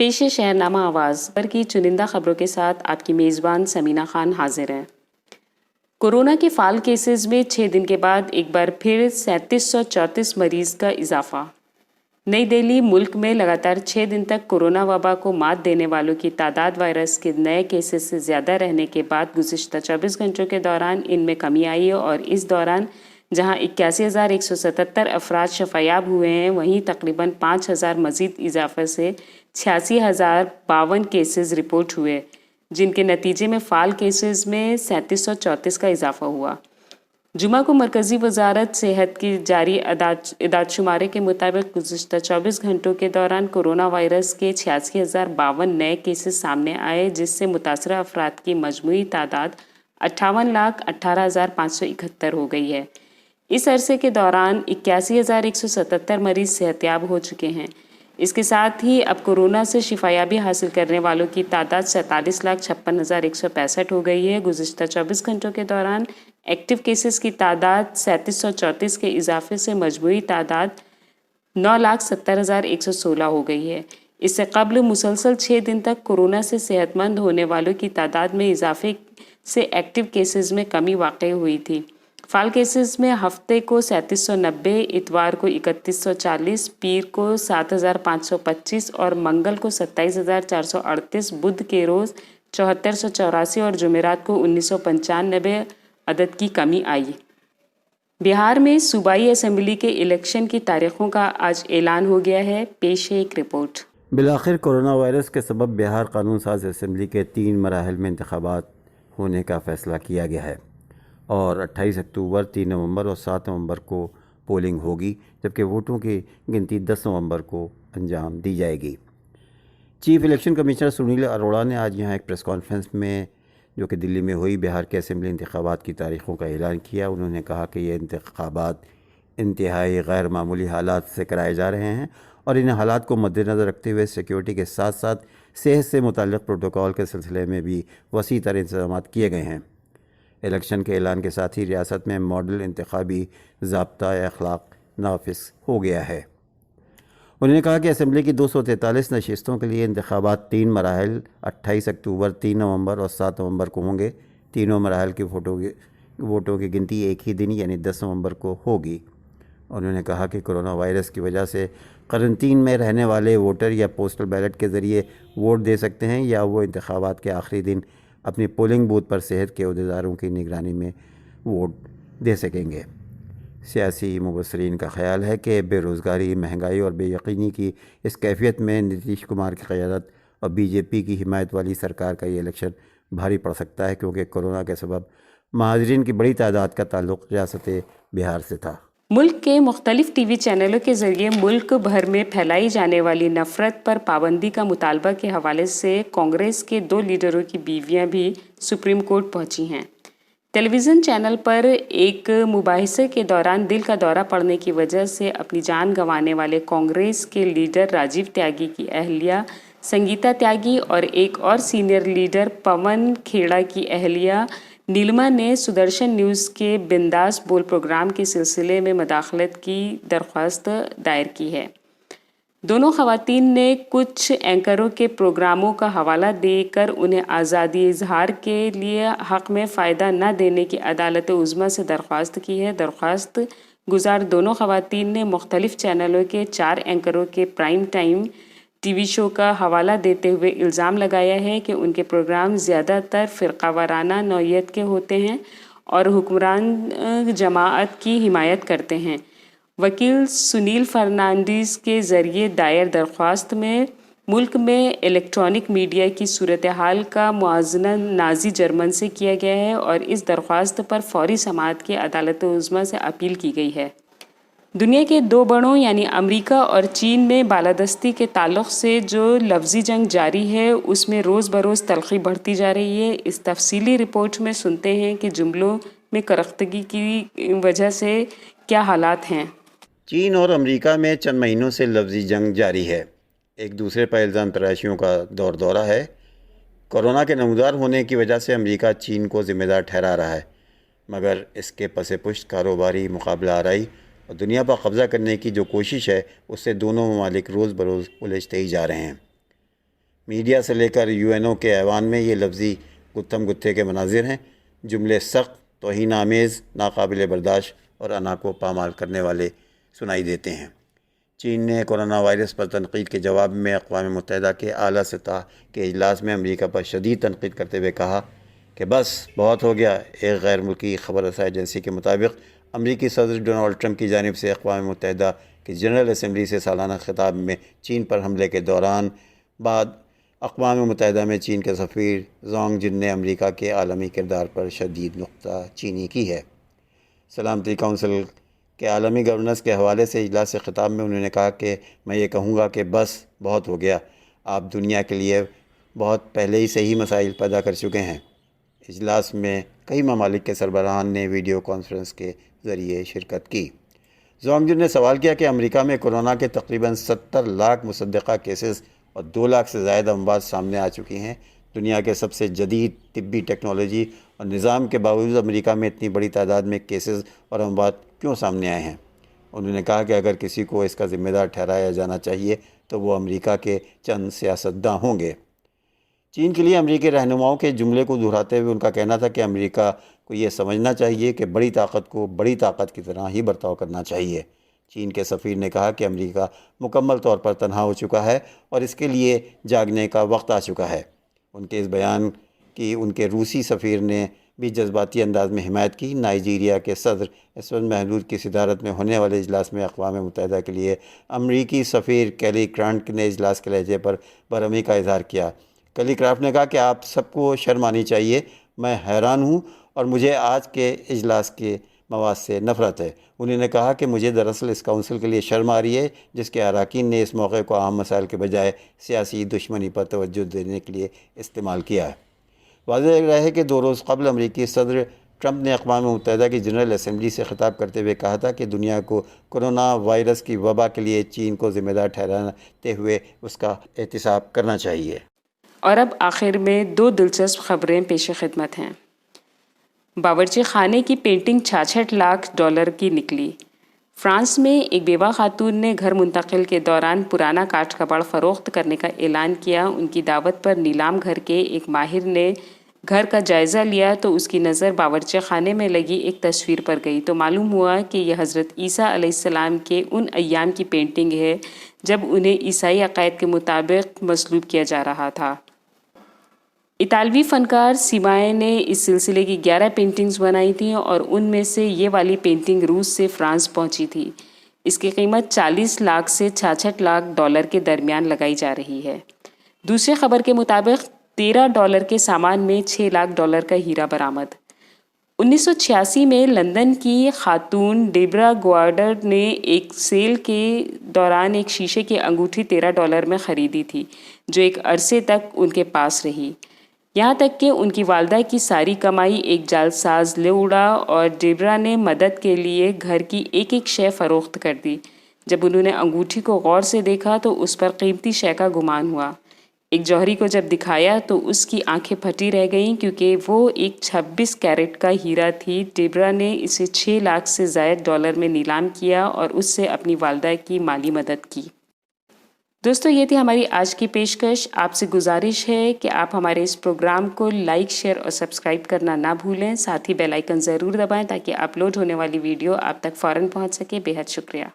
پیش شہر نامہ آواز پر کی چنندہ خبروں کے ساتھ آپ کی میزبان سمینہ خان حاضر ہیں۔ کورونا کے فعال کیسز میں 6 دن کے بعد ایک بار پھر 3734 مریض کا اضافہ۔ نئی دہلی ملک میں لگاتار 6 دن تک کورونا وبا کو مات دینے والوں کی تعداد وائرس کے نئے کیسز سے زیادہ رہنے کے بعد گزشتہ 24 گھنٹوں کے دوران ان میں کمی آئی ہے، اور اس دوران جہاں 81,177 افراد شفایاب ہوئے ہیں، وہیں تقریباً 5,000 مزید اضافے سے 86,052 کیسز رپورٹ ہوئے، جن کے نتیجے میں فعال کیسز میں 3734 کا اضافہ ہوا۔ جمعہ کو مرکزی وزارت صحت کی جاری اعداد شمارے کے مطابق گزشتہ 24 گھنٹوں کے دوران کورونا وائرس کے 86,052 نئے کیسز سامنے آئے، جس سے متاثرہ افراد کی مجموعی تعداد 58,18,571 ہو گئی ہے۔ اس عرصے کے دوران 81,177 مریض صحتیاب ہو چکے ہیں۔ اس کے ساتھ ہی اب کورونا سے شفایابی حاصل کرنے والوں کی تعداد 47,56,165 ہو گئی ہے۔ گزشتہ 24 گھنٹوں کے دوران ایکٹیو کیسز کی تعداد 3734 کے اضافے سے مجموعی تعداد 9,70,116 ہو گئی ہے۔ اس سے قبل مسلسل 6 دن تک کورونا سے صحت مند ہونے والوں کی تعداد میں اضافے سے ایکٹیو کیسز میں کمی واقع ہوئی تھی۔ فعال کیسز میں ہفتے کو 3790، اتوار کو 3140، پیر کو 7525 اور منگل کو 27438، بدھ کے روز 7484 اور جمعرات کو 1995 عدد کی کمی آئی۔ بہار میں صوبائی اسمبلی کے الیکشن کی تاریخوں کا آج اعلان ہو گیا ہے۔ پیش ہے ایک رپورٹ۔ بالآخر کورونا وائرس کے سبب بہار قانون ساز اسمبلی کے 3 مراحل میں انتخابات ہونے کا فیصلہ کیا گیا ہے، اور 28 اکتوبر، 3 نومبر اور 7 نومبر کو پولنگ ہوگی، جبکہ ووٹوں کی گنتی 10 نومبر کو انجام دی جائے گی۔ Chief election commissioner Sunil Arora نے آج یہاں ایک پریس کانفرنس میں، جو کہ دلی میں ہوئی، بہار کے اسمبلی انتخابات کی تاریخوں کا اعلان کیا۔ انہوں نے کہا کہ یہ انتخابات انتہائی غیر معمولی حالات سے کرائے جا رہے ہیں، اور ان حالات کو مد نظر رکھتے ہوئے سیکیورٹی کے ساتھ ساتھ صحت سے متعلق پروٹوکول کے سلسلے میں بھی وسیع تر انتظامات کیے گئے ہیں۔ الیکشن کے اعلان کے ساتھ ہی ریاست میں ماڈل انتخابی ضابطۂ اخلاق نافذ ہو گیا ہے۔ انہوں نے کہا کہ اسمبلی کی 243 نشستوں کے لیے انتخابات 3 مراحل 28 اکتوبر، 3 نومبر اور 7 نومبر کو ہوں گے۔ تینوں مراحل کی ووٹوں کی گنتی ایک ہی دن یعنی 10 نومبر کو ہوگی۔ انہوں نے کہا کہ کورونا وائرس کی وجہ سے قرنطین میں رہنے والے ووٹر یا پوسٹل بیلٹ کے ذریعے ووٹ دے سکتے ہیں، یا وہ انتخابات کے آخری دن اپنی پولنگ بوتھ پر صحت کے عہدیداروں کی نگرانی میں ووٹ دے سکیں گے۔ سیاسی مبصرین کا خیال ہے کہ بے روزگاری، مہنگائی اور بے یقینی کی اس کیفیت میں نتیش کمار کی قیادت اور بی جے پی کی حمایت والی سرکار کا یہ الیکشن بھاری پڑ سکتا ہے، کیونکہ کورونا کے سبب مہاجرین کی بڑی تعداد کا تعلق ریاست بہار سے تھا۔ ملک کے مختلف ٹی وی چینلوں کے ذریعے ملک بھر میں پھیلائی جانے والی نفرت پر پابندی کا مطالبہ کے حوالے سے کانگریس کے 2 لیڈروں کی بیویاں بھی سپریم کورٹ پہنچی ہیں۔ ٹیلی ویژن چینل پر ایک مباحثے کے دوران دل کا دورہ پڑنے کی وجہ سے اپنی جان گنوانے والے کانگریس کے لیڈر راجیو تیاگی کی اہلیہ سنگیتا تیاگی اور ایک اور سینئر لیڈر پون کھیڑا کی اہلیہ نیلما نے سدرشن نیوز کے بنداس بول پروگرام کے سلسلے میں مداخلت کی درخواست دائر کی ہے۔ دونوں خواتین نے کچھ اینکروں کے پروگراموں کا حوالہ دے کر انہیں آزادی اظہار کے لیے حق میں فائدہ نہ دینے کی عدالت عظمیٰ سے درخواست کی ہے۔ درخواست گزار دونوں خواتین نے مختلف چینلوں کے 4 اینکروں کے پرائم ٹائم ٹی وی شو کا حوالہ دیتے ہوئے الزام لگایا ہے کہ ان کے پروگرام زیادہ تر فرقہ وارانہ نوعیت کے ہوتے ہیں اور حکمران جماعت کی حمایت کرتے ہیں۔ وکیل سنیل فرنانڈیز کے ذریعے دائر درخواست میں ملک میں الیکٹرانک میڈیا کی صورتحال کا موازنہ نازی جرمن سے کیا گیا ہے، اور اس درخواست پر فوری سماعت کی عدالت عظمیٰ سے اپیل کی گئی ہے۔ دنیا کے 2 بڑوں یعنی امریکہ اور چین میں بالادستی کے تعلق سے جو لفظی جنگ جاری ہے، اس میں روز بروز تلخی بڑھتی جا رہی ہے۔ اس تفصیلی رپورٹ میں سنتے ہیں کہ جملوں میں کرختگی کی وجہ سے کیا حالات ہیں۔ چین اور امریکہ میں چند مہینوں سے لفظی جنگ جاری ہے، ایک دوسرے پر الزام تراشیوں کا دورہ ہے۔ کورونا کے نمودار ہونے کی وجہ سے امریکہ چین کو ذمہ دار ٹھہرا رہا ہے، مگر اس کے پس پشت کاروباری مقابلہ آرائی اور دنیا پر قبضہ کرنے کی جو کوشش ہے، اس سے دونوں ممالک روز بروز الجھتے ہی جا رہے ہیں۔ میڈیا سے لے کر UNO کے ایوان میں یہ لفظی گتھم گتھے کے مناظر ہیں۔ جملے سخت، توہین آمیز، ناقابل برداشت اور انا کو پامال کرنے والے سنائی دیتے ہیں۔ چین نے کورونا وائرس پر تنقید کے جواب میں اقوام متحدہ کے اعلیٰ سطح کے اجلاس میں امریکہ پر شدید تنقید کرتے ہوئے کہا کہ بس بہت ہو گیا۔ ایک غیر ملکی خبر رساں ایجنسی کے مطابق امریکی صدر ڈونلڈ ٹرمپ کی جانب سے اقوام متحدہ کی جنرل اسمبلی سے سالانہ خطاب میں چین پر حملے کے دوران بعد اقوام متحدہ میں چین کے سفیر زونگ جن نے امریکہ کے عالمی کردار پر شدید نکتہ چینی کی ہے۔ سلامتی کونسل کے عالمی گورننس کے حوالے سے اجلاس سے خطاب میں انہوں نے کہا کہ میں یہ کہوں گا کہ بس بہت ہو گیا، آپ دنیا کے لیے بہت پہلے ہی صحیح مسائل پیدا کر چکے ہیں۔ اجلاس میں کئی ممالک کے سربراہان نے ویڈیو کانفرنس کے ذریعے شرکت کی۔ زونگ جن نے سوال کیا کہ امریکہ میں کورونا کے تقریباً 70 لاکھ مصدقہ کیسز اور 2 لاکھ سے زائد اموات سامنے آ چکی ہیں۔ دنیا کے سب سے جدید طبی ٹیکنالوجی اور نظام کے باوجود امریکہ میں اتنی بڑی تعداد میں کیسز اور اموات کیوں سامنے آئے ہیں؟ انہوں نے کہا کہ اگر کسی کو اس کا ذمہ دار ٹھہرایا جانا چاہیے تو وہ امریکہ کے چند سیاستداں ہوں گے۔ چین کے لیے امریکی رہنماؤں کے جملے کو دہراتے ہوئے ان کا کہنا تھا کہ امریکہ کو یہ سمجھنا چاہیے کہ بڑی طاقت کو بڑی طاقت کی طرح ہی برتاؤ کرنا چاہیے۔ چین کے سفیر نے کہا کہ امریکہ مکمل طور پر تنہا ہو چکا ہے اور اس کے لیے جاگنے کا وقت آ چکا ہے۔ ان کے اس بیان کی ان کے روسی سفیر نے بھی جذباتی انداز میں حمایت کی۔ نائجیریا کے صدر اسود محدود کی صدارت میں ہونے والے اجلاس میں اقوام متحدہ کے لیے امریکی سفیر کیلی کرافٹ نے اجلاس کے لہجے پر برہمی کا اظہار کیا۔ کیلی کرافٹ نے کہا کہ آپ سب کو شرم آنی چاہیے، میں حیران ہوں اور مجھے آج کے اجلاس کے مواد سے نفرت ہے۔ انہوں نے کہا کہ مجھے دراصل اس کونسل کے لیے شرم آ رہی ہے جس کے اراکین نے اس موقع کو عام مسائل کے بجائے سیاسی دشمنی پر توجہ دینے کے لیے استعمال کیا ہے۔ واضح رہے کہ 2 روز قبل امریکی صدر ٹرمپ نے اقوام متحدہ کی جنرل اسمبلی سے خطاب کرتے ہوئے کہا تھا کہ دنیا کو کورونا وائرس کی وبا کے لیے چین کو ذمہ دار ٹھہراتے ہوئے اس کا احتساب کرنا چاہیے۔ اور اب آخر میں 2 دلچسپ خبریں پیش خدمت ہیں۔ باورچی خانے کی پینٹنگ $66 لاکھ کی نکلی۔ فرانس میں ایک بیوہ خاتون نے گھر منتقل کے دوران پرانا کاٹھ کباڑ فروخت کرنے کا اعلان کیا۔ ان کی دعوت پر نیلام گھر کے ایک ماہر نے گھر کا جائزہ لیا تو اس کی نظر باورچی خانے میں لگی ایک تصویر پر گئی تو معلوم ہوا کہ یہ حضرت عیسیٰ علیہ السلام کے ان ایام کی پینٹنگ ہے جب انہیں عیسائی عقائد کے مطابق مصلوب کیا جا رہا تھا۔ اطالوی فنکار سیمائے نے اس سلسلے کی 11 پینٹنگز بنائی تھیں اور ان میں سے یہ والی پینٹنگ روس سے فرانس پہنچی تھی۔ اس کی قیمت $40 لاکھ سے $66 لاکھ کے درمیان لگائی جا رہی ہے۔ دوسری خبر کے مطابق $13 کے سامان میں $6 لاکھ کا ہیرا برآمد۔ 1986 میں لندن کی خاتون ڈیبرا گوارڈر نے ایک سیل کے دوران ایک شیشے کی انگوٹھی $13 میں خریدی تھی جو ایک عرصے تک ان کے پاس رہی، یہاں تک کہ ان کی والدہ کی ساری کمائی ایک جعل ساز لے اڑا اور ڈیبرا نے مدد کے لیے گھر کی ایک ایک شے فروخت کر دی۔ جب انہوں نے انگوٹھی کو غور سے دیکھا تو اس پر قیمتی شے کا گمان ہوا۔ ایک جوہری کو جب دکھایا تو اس کی آنکھیں پھٹی رہ گئیں کیونکہ وہ ایک 26 کیرٹ کا ہیرا تھی۔ ڈیبرا نے اسے $6 لاکھ سے زائد میں نیلام کیا اور اس سے اپنی والدہ کی مالی مدد کی۔ دوستو، یہ تھی ہماری آج کی پیشکش۔ آپ سے گزارش ہے کہ آپ ہمارے اس پروگرام کو لائک، شیئر اور سبسکرائب کرنا نہ بھولیں۔ ساتھ ہی بیل آئیکن ضرور دبائیں تاکہ اپلوڈ ہونے والی ویڈیو آپ تک فوراً پہنچ سکے۔ بے حد شکریہ۔